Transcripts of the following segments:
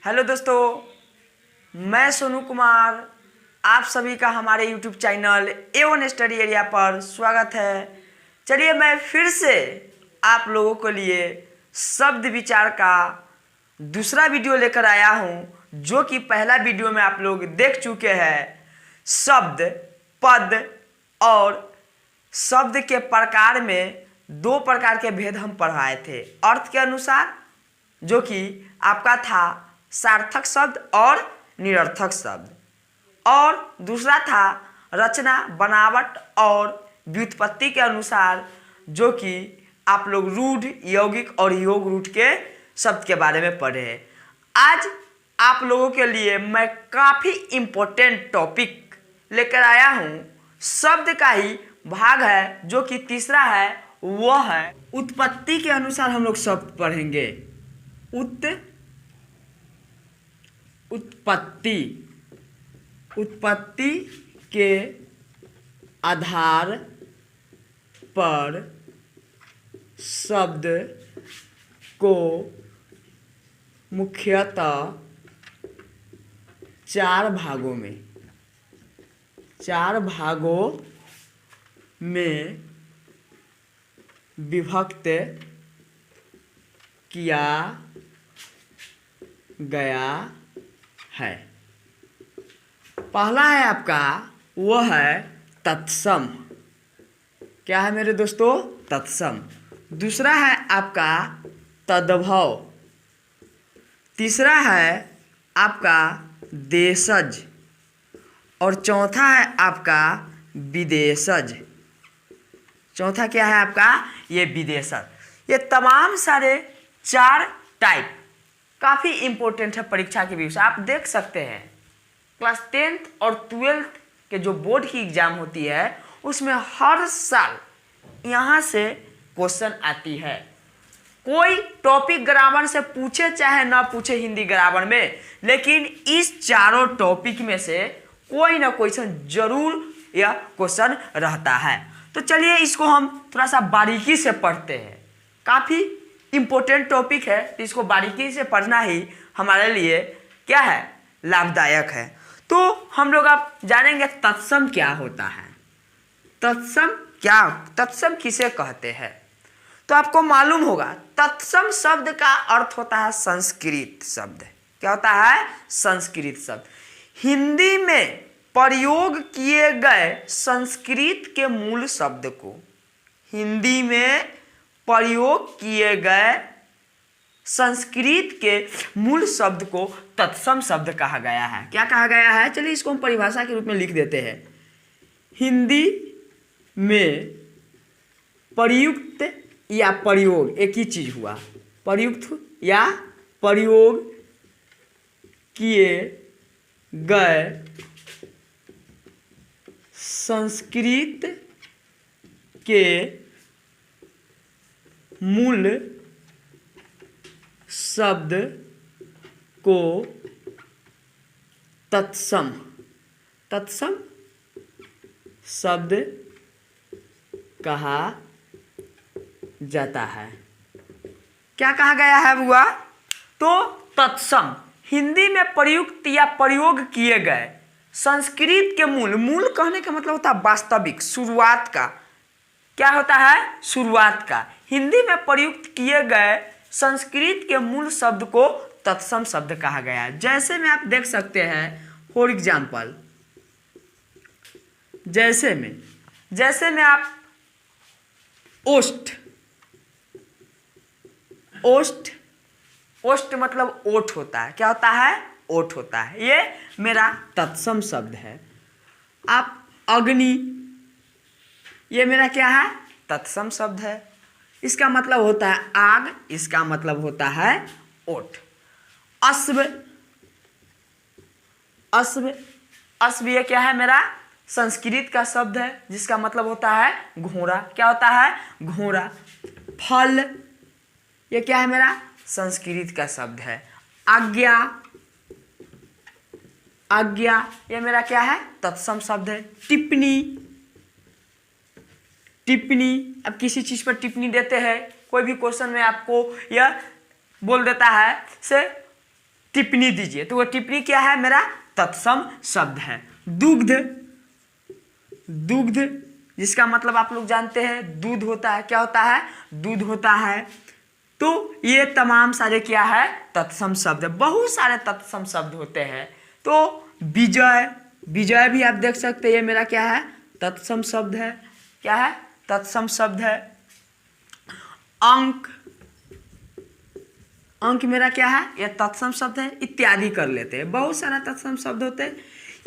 Hello दोस्तों, मैं सोनू कुमार। आप सभी का हमारे YouTube channel A1 study area पर स्वागत है। चलिए मैं फिर से आप लोगों के लिए शब्द विचार का दूसरा वीडियो लेकर आया हूं, जो कि पहला वीडियो में आप लोग देख चुके हैं। शब्द, पद और शब्द के प्रकार में दो प्रकार के भेद हम पढ़ाए थे। अर्थ के अनुसार, जो कि आपका था सार्थक शब्द और निरर्थक शब्द, और दूसरा था रचना, बनावट और व्युत्पत्ति के अनुसार, जो कि आप लोग रूढ़, यौगिक और योग रूढ़ के शब्द के बारे में पढ़े हैं। आज आप लोगों के लिए मैं काफ़ी इम्पोर्टेंट टॉपिक लेकर आया हूँ। शब्द का ही भाग है, जो कि तीसरा है, वह है उत्पत्ति के अनुसार हम लोग शब्द पढ़ेंगे। उत्पत्ति के आधार पर शब्द को मुख्यतः चार भागों में विभक्त किया गया है। पहला है आपका, वह है तत्सम। क्या है मेरे दोस्तों? तत्सम। दूसरा है आपका तद्भव। तीसरा है आपका देशज, और चौथा है आपका विदेशज। चौथा क्या है आपका? ये विदेशज। ये तमाम सारे चार टाइप काफ़ी इम्पोर्टेंट है परीक्षा के विषय। आप देख सकते हैं क्लास 10th और 12th के जो बोर्ड की एग्जाम होती है, उसमें हर साल यहाँ से क्वेश्चन आती है। कोई टॉपिक ग्रामर से पूछे चाहे ना पूछे हिंदी ग्रामर में, लेकिन इस चारों टॉपिक में से कोई ना कोई जरूर यह क्वेश्चन रहता है। तो चलिए इसको हम थोड़ा सा बारीकी से पढ़ते हैं। काफ़ी इम्पोर्टेंट टॉपिक है, तो इसको बारीकी से पढ़ना ही हमारे लिए क्या है? लाभदायक है। तो हम लोग अब जानेंगे तत्सम क्या होता है। तत्सम किसे कहते हैं? तो आपको मालूम होगा, तत्सम शब्द का अर्थ होता है संस्कृत शब्द। क्या होता है? संस्कृत शब्द। हिंदी में प्रयोग किए गए संस्कृत के मूल शब्द को, हिंदी में प्रयोग किए गए संस्कृत के मूल शब्द को तत्सम शब्द कहा गया है। क्या कहा गया है? चलिए इसको हम परिभाषा के रूप में लिख देते हैं। हिंदी में प्रयुक्त या प्रयोग, एक ही चीज हुआ, प्रयुक्त या प्रयोग किए गए संस्कृत के मूल शब्द को तत्सम शब्द कहा जाता है। क्या कहा गया है बुआ? तो तत्सम हिंदी में प्रयुक्त या प्रयोग किए गए संस्कृत के मूल कहने का मतलब होता है वास्तविक, शुरुआत का। क्या होता है? शुरुआत का। हिंदी में प्रयुक्त किए गए संस्कृत के मूल शब्द को तत्सम शब्द कहा गया है। जैसे में आप देख सकते हैं, फॉर एग्जाम्पल, जैसे में आप ओष्ठ मतलब ओठ होता है। क्या होता है? ओठ होता है। ये मेरा तत्सम शब्द है। आप अग्नि, ये मेरा क्या है? तत्सम शब्द है। इसका मतलब होता है आग, इसका मतलब होता है ओठ। अश्व ये क्या है? मेरा संस्कृत का शब्द है, जिसका मतलब होता है घोड़ा। क्या होता है? घोड़ा। फल ये क्या है? मेरा संस्कृत का शब्द है। आज्ञा ये मेरा क्या है? तत्सम शब्द है। टिप्पणी, अब किसी चीज पर टिप्पणी देते हैं, कोई भी क्वेश्चन में आपको यह बोल देता है से टिप्पणी दीजिए। तो वो टिप्पणी क्या है, मेरा तत्सम शब्द है। दुग्ध, दुग्ध जिसका मतलब आप लोग जानते हैं दूध होता है। क्या होता है, दूध होता है। तो ये तमाम सारे क्या है, तत्सम शब्द है। बहुत सारे तत्सम शब्द होते हैं। तो विजय, विजय भी आप देख सकते हैं, ये मेरा क्या है, तत्सम शब्द है। क्या है, तत्सम शब्द है। अंक, अंक मेरा क्या है, यह तत्सम शब्द है। इत्यादि कर लेते हैं, बहुत सारा तत्सम शब्द होते हैं।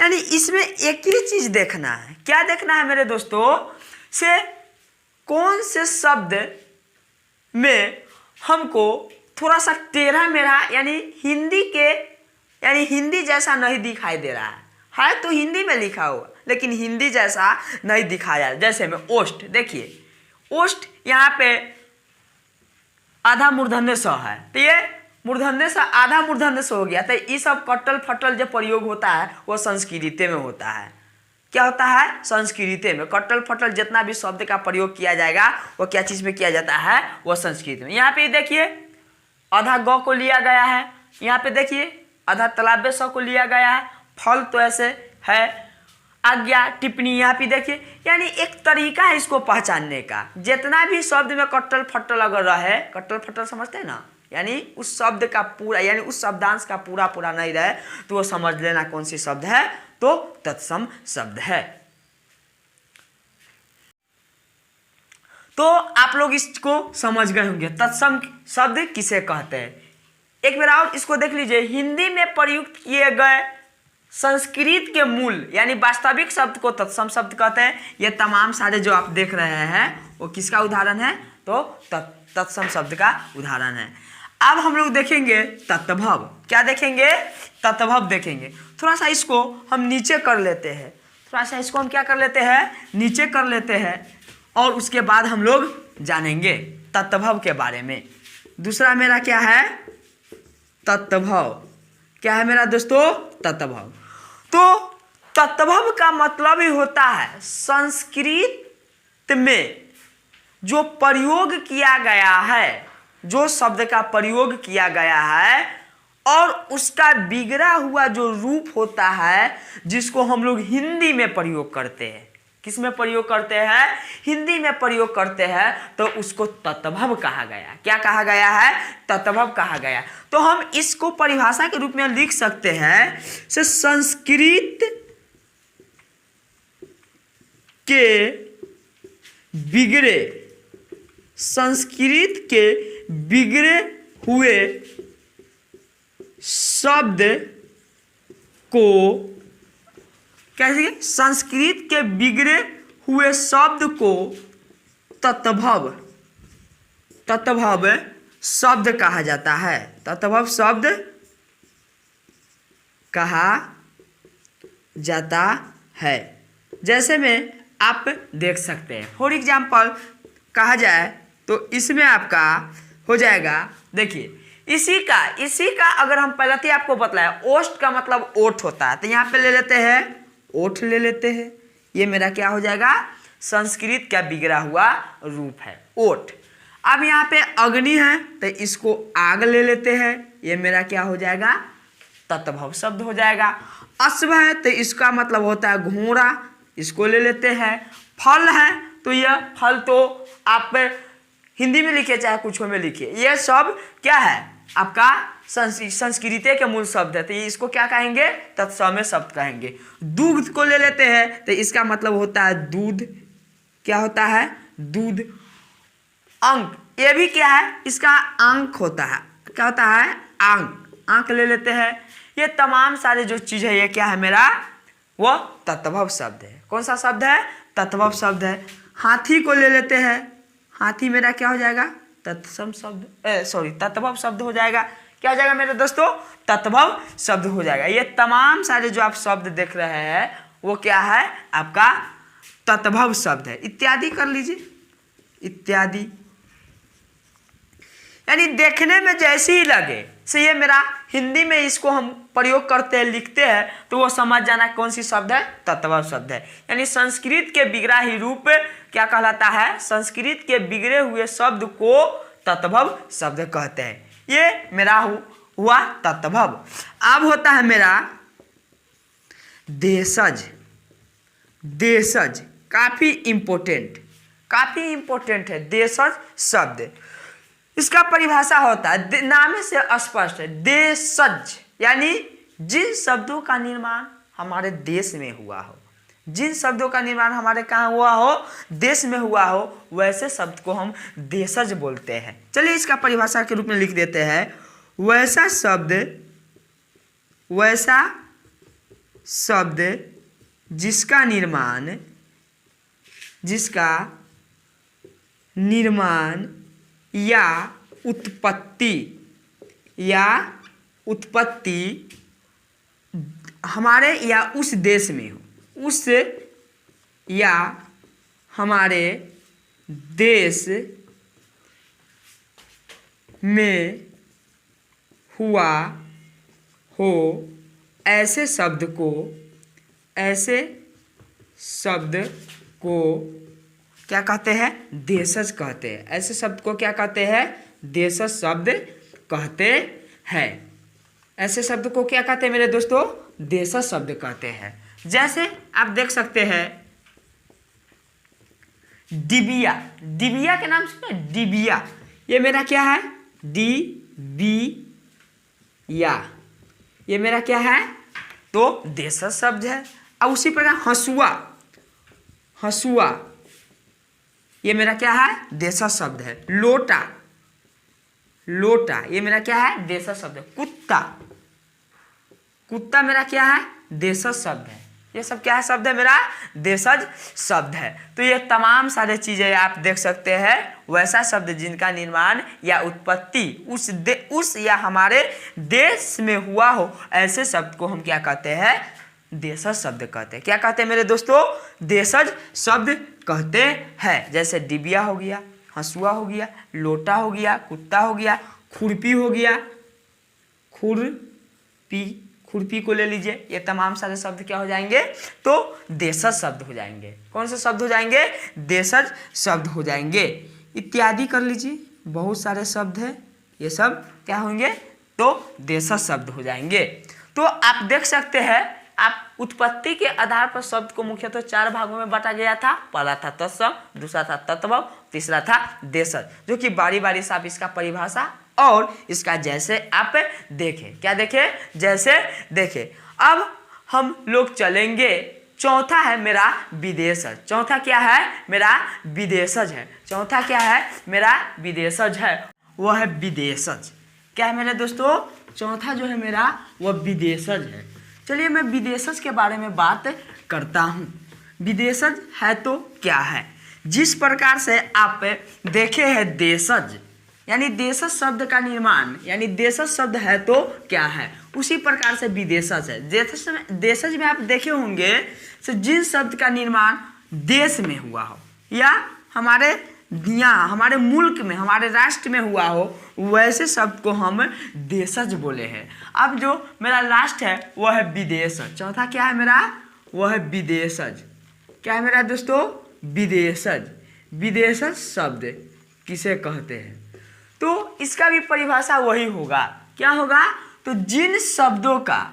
यानी इसमें एक ही चीज देखना है। क्या देखना है मेरे दोस्तों, से कौन से शब्द में हमको थोड़ा सा टेढ़ा मेढ़ा यानी हिंदी के, यानी हिंदी जैसा नहीं दिखाई दे रहा है तो हिंदी में लिखा हुआ लेकिन हिंदी जैसा नहीं दिखाया। जैसे में ओष्ठ, देखिए ओष्ठ यहाँ पे आधा मूर्धन्य स है, तो ये मूर्धन्य स आधा मूर्धन्य स हो गया। तो ये सब कट्टल फट्टल जो प्रयोग होता है वो संस्कृत में होता है। क्या होता है, संस्कृत में कट्टल फट्टल जितना भी शब्द का प्रयोग किया जाएगा वो क्या चीज में किया जाता है, वो संस्कृत में। यहाँ पे देखिए आधा ग को लिया गया है, यहाँ पे देखिए आधा तलाब्य स को लिया गया है। फल तो ऐसे है, आज्ञा, टिप्पणी यहाँ पे देखिए। यानी एक तरीका है इसको पहचानने का। जितना भी शब्द में कट्टल फट्टल अगर रहे, कट्टल फट्टल समझते हैं ना, यानी उस शब्द का पूरा, यानी उस शब्दांश का पूरा पूरा नहीं रहे तो वो समझ लेना कौन सी शब्द है, तो तत्सम शब्द है। तो आप लोग इसको समझ गए होंगे तत्सम शब्द किसे कहते हैं। एक बार और इसको देख लीजिए, हिंदी में प्रयुक्त किए गए संस्कृत के मूल यानी वास्तविक शब्द को तत्सम शब्द कहते हैं। ये तमाम सारे जो आप देख रहे हैं वो किसका उदाहरण है, तो तत्सम शब्द का उदाहरण है। अब हम लोग देखेंगे तत्भव। क्या देखेंगे, तत्भव देखेंगे। थोड़ा सा इसको हम नीचे कर लेते हैं, थोड़ा सा इसको हम क्या कर लेते हैं, नीचे कर लेते हैं, और उसके बाद हम लोग जानेंगे तत्भव के बारे में। दूसरा मेरा क्या है, तत्भव। क्या है मेरा दोस्तों, तत्भव। तो तत्भव का मतलब ही होता है संस्कृत में जो प्रयोग किया गया है, जो शब्द का प्रयोग किया गया है और उसका बिगड़ा हुआ जो रूप होता है जिसको हम लोग हिंदी में प्रयोग करते हैं। किस में प्रयोग करते हैं, हिंदी में प्रयोग करते हैं, तो उसको तत्भव कहा गया। क्या कहा गया है, तत्भव कहा गया। तो हम इसको परिभाषा के रूप में लिख सकते हैं, से संस्कृत के बिगड़े, संस्कृत के बिगड़े हुए शब्द को, कैसे, संस्कृत के बिगड़े हुए शब्द को तत्भव, तत्भव शब्द कहा जाता है। तत्भव शब्द कहा जाता है। जैसे में आप देख सकते हैं, फॉर एग्जाम्पल कहा जाए तो इसमें आपका हो जाएगा, देखिए इसी का अगर हम पहले ही आपको बतलाया, ओष्ठ का मतलब ओठ होता है, तो यहाँ पे ले लेते हैं ओठ ले लेते हैं। ये मेरा क्या हो जाएगा, संस्कृत का बिगड़ा हुआ रूप है, ओठ। अब यहाँ पे अग्नि है तो इसको आग ले लेते हैं, ये मेरा क्या हो जाएगा, तत्भव शब्द हो जाएगा। अश्व है तो इसका मतलब होता है घोड़ा, इसको ले लेते हैं। फल है तो यह फल तो आप हिंदी में लिखिए चाहे कुछ में लिखिए, ये सब क्या है आपका संस्कृत के मूल शब्द है, तो इसको क्या कहेंगे, तत्सम शब्द कहेंगे। दूध को ले लेते हैं तो इसका मतलब होता है दूध। क्या होता है, दूध। अंक, ये भी क्या है, इसका अंक होता है। क्या होता है, अंक, अंक ले लेते हैं। ये तमाम सारे जो चीज है ये क्या है मेरा, वो तत्भव शब्द है। कौन सा शब्द है, तत्भव शब्द है। हाथी को ले लेते हैं, हाथी मेरा क्या हो जाएगा, तत्सम शब्द, सॉरी तत्भव शब्द हो जाएगा। क्या हो जाएगा मेरे दोस्तों, तत्भव शब्द हो जाएगा। ये तमाम सारे जो आप शब्द देख रहे हैं वो क्या है, आपका तत्भव शब्द है। इत्यादि कर लीजिए, इत्यादि यानी देखने में जैसे ही लगे से ये मेरा हिंदी में इसको हम प्रयोग करते हैं, लिखते हैं, तो वो समझ जाना कौन सी शब्द है, तत्भव शब्द है। यानी संस्कृत के बिगड़ा ही रूप क्या कहलाता है, संस्कृत के बिगड़े हुए शब्द को तत्भव शब्द कहते हैं। ये मेरा हुआ तत्भव। अब होता है मेरा देशज। देशज काफी इंपॉर्टेंट है देशज शब्द। इसका परिभाषा होता है, नाम से स्पष्ट है, देशज यानी जिन शब्दों का निर्माण हमारे देश में हुआ हो, जिन शब्दों का निर्माण हमारे कहाँ हुआ हो, देश में हुआ हो, वैसे शब्द को हम देशज बोलते हैं। चलिए इसका परिभाषा के रूप में लिख देते हैं, वैसा शब्द जिसका निर्माण या उत्पत्ति हमारे या उस देश में हो, उस या हमारे देश में हुआ हो, ऐसे शब्द को क्या कहते हैं? देशज कहते हैं। ऐसे शब्द को क्या कहते हैं? देशज शब्द कहते हैं। ऐसे शब्द को क्या कहते हैं मेरे दोस्तों? देशज शब्द कहते हैं। जैसे आप देख सकते हैं डिबिया। डिबिया के नाम सुने? डिबिया, ये मेरा क्या है? डिबिया, ये मेरा क्या है? तो देशज शब्द है। अब उसी प्रकार हसुआ, ये मेरा क्या है? देशज शब्द है। लोटा, ये मेरा क्या है? देशज शब्द है। कुत्ता मेरा क्या है? देशज शब्द है। ये सब क्या है? शब्द है मेरा देशज शब्द है। तो ये तमाम सारे चीजें आप देख सकते हैं। वैसा शब्द जिनका निर्माण या उत्पत्ति उस या हमारे देश में हुआ हो, ऐसे शब्द को हम क्या कहते हैं? देशज शब्द कहते हैं। क्या कहते हैं मेरे दोस्तों? देशज शब्द कहते हैं। जैसे डिबिया हो गया, हंसुआ हो गया, लोटा हो गया, कुत्ता हो गया, खुरपी हो गया, खुरपी को ले लीजिए। ये तमाम सारे शब्द क्या हो जाएंगे? तो देशज शब्द हो जाएंगे। कौन से शब्द हो जाएंगे? देशज शब्द हो जाएंगे। इत्यादि कर लीजिए, बहुत सारे शब्द हैं, ये सब क्या होंगे? तो देशज शब्द हो जाएंगे। तो आप देख सकते हैं, आप उत्पत्ति के आधार पर शब्द को मुख्यतः 4 भागों में बांटा गया था। पहला था तत्सम, दूसरा था तत्भव, तीसरा था देशज, जो कि बारी बारी से आप इसका परिभाषा और इसका जैसे आप देखें। क्या देखें? जैसे देखें। अब हम लोग चलेंगे, चौथा है मेरा विदेशज। चौथा क्या है? मेरा विदेशज है। चौथा क्या है? मेरा विदेशज है, वह है विदेशज। क्या है मेरे दोस्तों? चौथा जो है मेरा वह विदेशज है। चलिए मैं विदेशज के बारे में बात करता हूँ। विदेशज है तो क्या है? जिस प्रकार से आप देखे हैं देशज, यानी देशज शब्द का निर्माण, यानी देशज शब्द है तो क्या है, उसी प्रकार से विदेशज है। देशज में आप देखे होंगे जिन शब्द का निर्माण देश में हुआ हो या हमारे हमारे मुल्क में, हमारे राष्ट्र में हुआ हो, वैसे शब्द को हम देशज बोले हैं। अब जो मेरा लास्ट है वह है विदेशज। चौथा क्या है मेरा? वह है विदेशज। क्या है मेरा दोस्तों? विदेशज। विदेशज शब्द किसे कहते हैं? तो इसका भी परिभाषा वही होगा। क्या होगा? तो जिन शब्दों का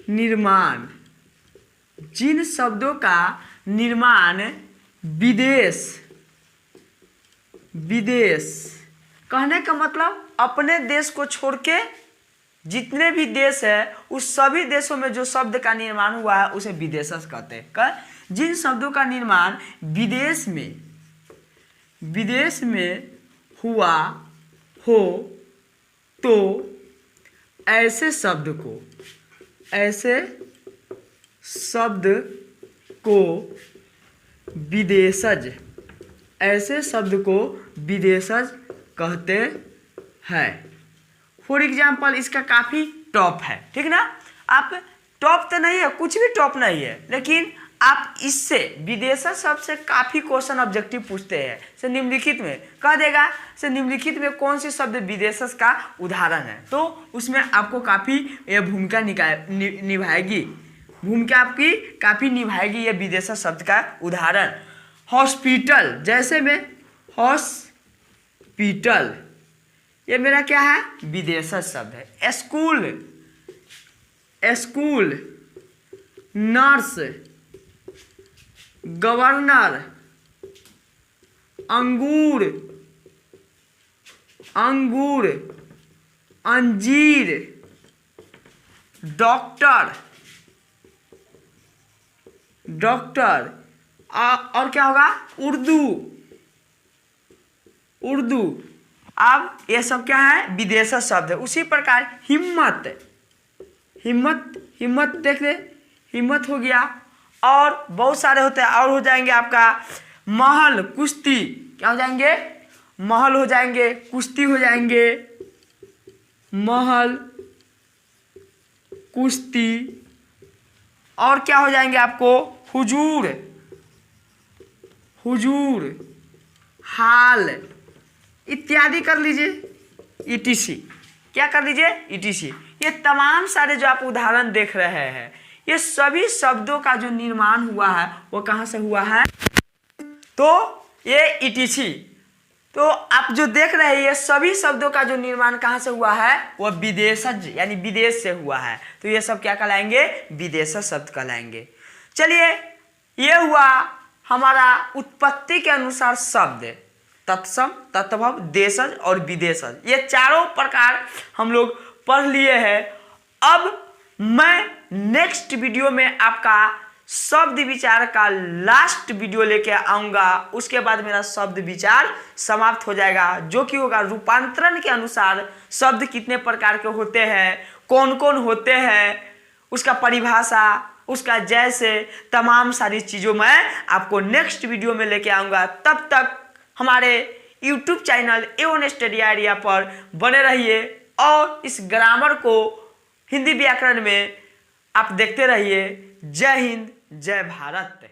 निर्माण विदेश कहने का मतलब अपने देश को छोड़ के जितने भी देश है, उस सभी देशों में जो शब्द का निर्माण हुआ है उसे विदेशज कहते हैं। जिन शब्दों का निर्माण विदेश में हुआ हो, तो ऐसे शब्द को विदेशज कहते हैं। फॉर एग्जाम्पल इसका काफ़ी टॉप है, ठीक ना? आप टॉप तो नहीं है, कुछ भी टॉप नहीं है, लेकिन आप इससे विदेशज शब्द से काफ़ी क्वेश्चन ऑब्जेक्टिव पूछते हैं। से निम्नलिखित में कह देगा, से निम्नलिखित में कौन सी शब्द विदेशज का उदाहरण है, तो उसमें आपको काफ़ी ये भूमिका निभाएगी। भूमिका आपकी काफ़ी निभाएगी ये विदेशज शब्द का उदाहरण। हॉस्पिटल, जैसे में हॉस्पिटल, ये मेरा क्या है, विदेशज शब्द है। स्कूल, स्कूल, नर्स, गवर्नर, अंगूर, अंगूर, अंजीर, डॉक्टर, डॉक्टर, और क्या होगा, उर्दू, उर्दू। अब ये सब क्या है, विदेशज शब्द है। उसी प्रकार हिम्मत, हिम्मत, हिम्मत देख ले, हिम्मत हो गया। और बहुत सारे होते हैं, और हो जाएंगे आपका महल, कुश्ती, क्या हो जाएंगे, महल हो जाएंगे, कुश्ती हो जाएंगे, महल, कुश्ती, और क्या हो जाएंगे आपको, हुजूर, हुजूर, हाल, इत्यादि कर लीजिए, ETC, क्या कर लीजिए, ETC। ये तमाम सारे जो आप उदाहरण देख रहे हैं, ये सभी शब्दों का जो निर्माण हुआ है वो कहाँ से हुआ है, तो ये ETC। तो आप जो देख रहे हैं ये सभी शब्दों का जो निर्माण कहाँ से हुआ है, वो विदेशज यानी विदेश से हुआ है। तो ये सब क्या कहलाएंगे, विदेशज शब्द कहलाएंगे। चलिए, ये हुआ हमारा उत्पत्ति के अनुसार शब्द, तत्सम, तत्भव, देशज और विदेशज, ये चारों प्रकार हम लोग पढ़ लिए हैं। अब मैं नेक्स्ट वीडियो में आपका शब्द विचार का लास्ट वीडियो लेके आऊँगा। उसके बाद मेरा शब्द विचार समाप्त हो जाएगा, जो कि होगा रूपांतरण के अनुसार शब्द कितने प्रकार के होते हैं, कौन कौन होते हैं, उसका परिभाषा, उसका जैसे तमाम सारी चीज़ों मैं आपको नेक्स्ट वीडियो में लेके आऊँगा। तब तक हमारे YouTube channel A1 study idea पर बने रहिए और इस ग्रामर को हिंदी व्याकरण में आप देखते रहिए। जय हिंद, जय भारत।